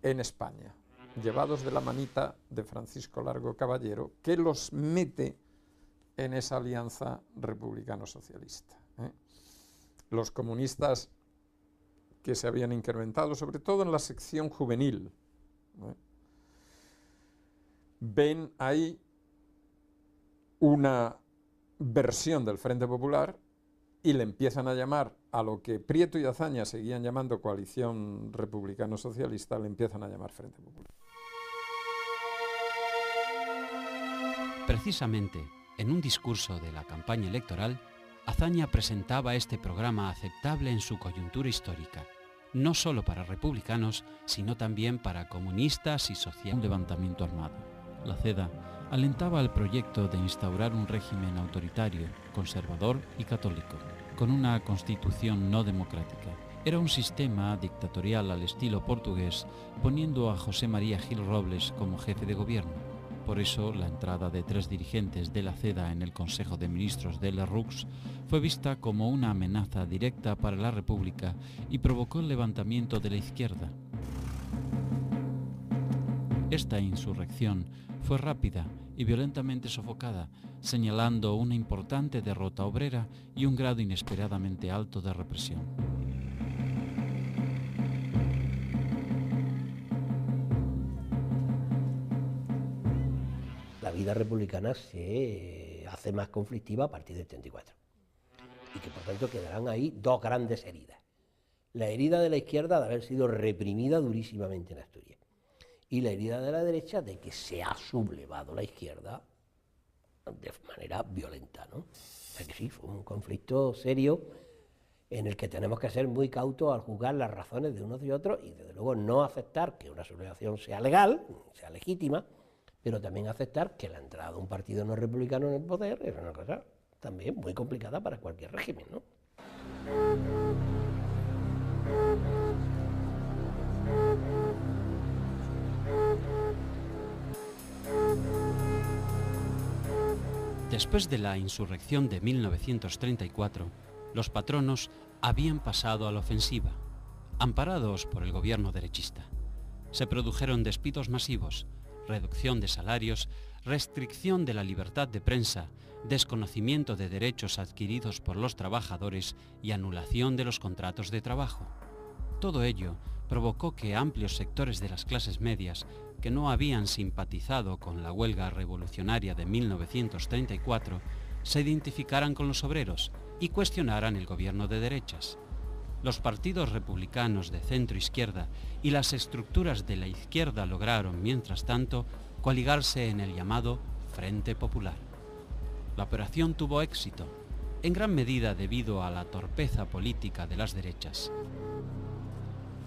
en España, llevados de la manita de Francisco Largo Caballero, que los mete en esa alianza republicano-socialista. Los comunistas que se habían incrementado, sobre todo en la sección juvenil, ven ahí una versión del Frente Popular y le empiezan a llamar a lo que Prieto y Azaña seguían llamando coalición republicano-socialista, le empiezan a llamar Frente Popular. Precisamente, en un discurso de la campaña electoral, Azaña presentaba este programa aceptable en su coyuntura histórica, no solo para republicanos, sino también para comunistas y socialistas. Un levantamiento armado. La CEDA alentaba al proyecto de instaurar un régimen autoritario, conservador y católico, con una constitución no democrática. Era un sistema dictatorial al estilo portugués, poniendo a José María Gil Robles como jefe de gobierno. Por eso, la entrada de 3 dirigentes de la CEDA en el Consejo de Ministros de Lerroux fue vista como una amenaza directa para la República y provocó el levantamiento de la izquierda. Esta insurrección fue rápida y violentamente sofocada, señalando una importante derrota obrera y un grado inesperadamente alto de represión. La vida republicana se hace más conflictiva a partir del 34 y que por tanto quedarán ahí 2 grandes heridas. La herida de la izquierda de haber sido reprimida durísimamente en Asturias y la herida de la derecha de que se ha sublevado la izquierda de manera violenta, ¿no? O sea que sí, fue un conflicto serio en el que tenemos que ser muy cautos al juzgar las razones de unos y otros y desde luego no aceptar que una sublevación sea legal, sea legítima, pero también aceptar que la entrada de un partido no republicano en el poder es una cosa también muy complicada para cualquier régimen, ¿no? Después de la insurrección de 1934, los patronos habían pasado a la ofensiva, amparados por el gobierno derechista. Se produjeron despidos masivos, reducción de salarios, restricción de la libertad de prensa, desconocimiento de derechos adquiridos por los trabajadores y anulación de los contratos de trabajo. Todo ello provocó que amplios sectores de las clases medias, que no habían simpatizado con la huelga revolucionaria de 1934, se identificaran con los obreros y cuestionaran el gobierno de derechas. Los partidos republicanos de centro-izquierda y las estructuras de la izquierda lograron, mientras tanto, coaligarse en el llamado Frente Popular. La operación tuvo éxito, en gran medida debido a la torpeza política de las derechas.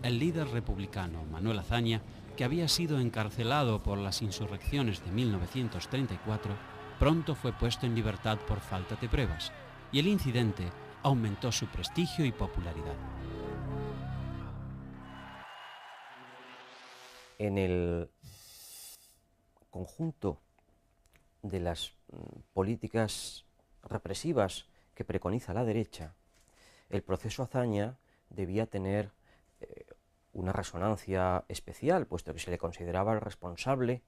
El líder republicano, Manuel Azaña, que había sido encarcelado por las insurrecciones de 1934, pronto fue puesto en libertad por falta de pruebas, y el incidente aumentó su prestigio y popularidad. En el conjunto de las políticas represivas que preconiza la derecha, el proceso Azaña debía tener una resonancia especial, puesto que se le consideraba el responsable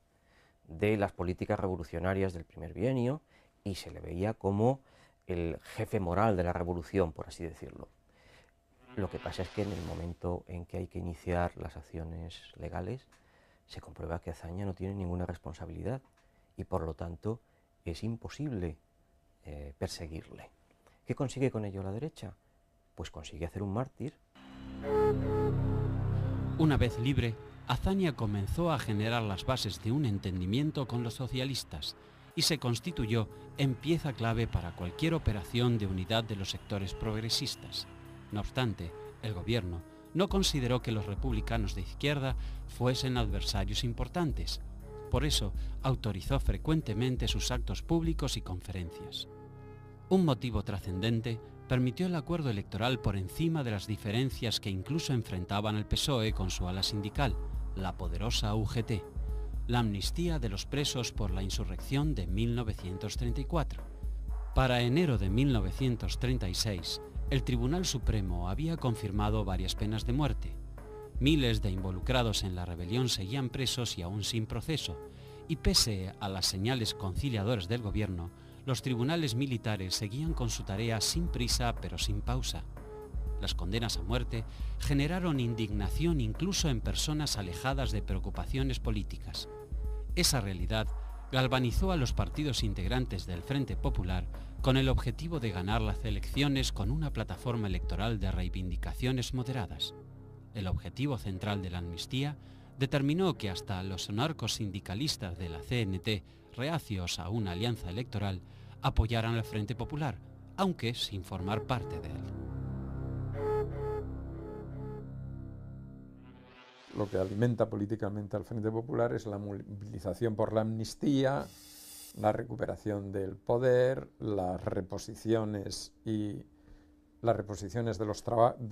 de las políticas revolucionarias del primer bienio y se le veía como el jefe moral de la revolución, por así decirlo. Lo que pasa es que en el momento en que hay que iniciar las acciones legales, se comprueba que Azaña no tiene ninguna responsabilidad y por lo tanto es imposible perseguirle. ¿Qué consigue con ello la derecha? Pues consigue hacer un mártir. Una vez libre, Azaña comenzó a generar las bases de un entendimiento con los socialistas y se constituyó en pieza clave para cualquier operación de unidad de los sectores progresistas. No obstante, el gobierno no consideró que los republicanos de izquierda fuesen adversarios importantes. Por eso, autorizó frecuentemente sus actos públicos y conferencias. Un motivo trascendente permitió el acuerdo electoral por encima de las diferencias que incluso enfrentaban al PSOE con su ala sindical, la poderosa UGT, la amnistía de los presos por la insurrección de 1934. Para enero de 1936, el Tribunal Supremo había confirmado varias penas de muerte. Miles de involucrados en la rebelión seguían presos y aún sin proceso, y pese a las señales conciliadoras del gobierno, los tribunales militares seguían con su tarea sin prisa pero sin pausa. Las condenas a muerte generaron indignación incluso en personas alejadas de preocupaciones políticas. Esa realidad galvanizó a los partidos integrantes del Frente Popular con el objetivo de ganar las elecciones con una plataforma electoral de reivindicaciones moderadas. El objetivo central de la amnistía determinó que hasta los anarcosindicalistas de la CNT, reacios a una alianza electoral, apoyaran al Frente Popular, aunque sin formar parte de él. Lo que alimenta políticamente al Frente Popular es la movilización por la amnistía, la recuperación del poder, las reposiciones de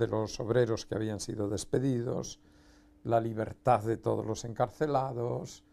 los obreros que habían sido despedidos, la libertad de todos los encarcelados,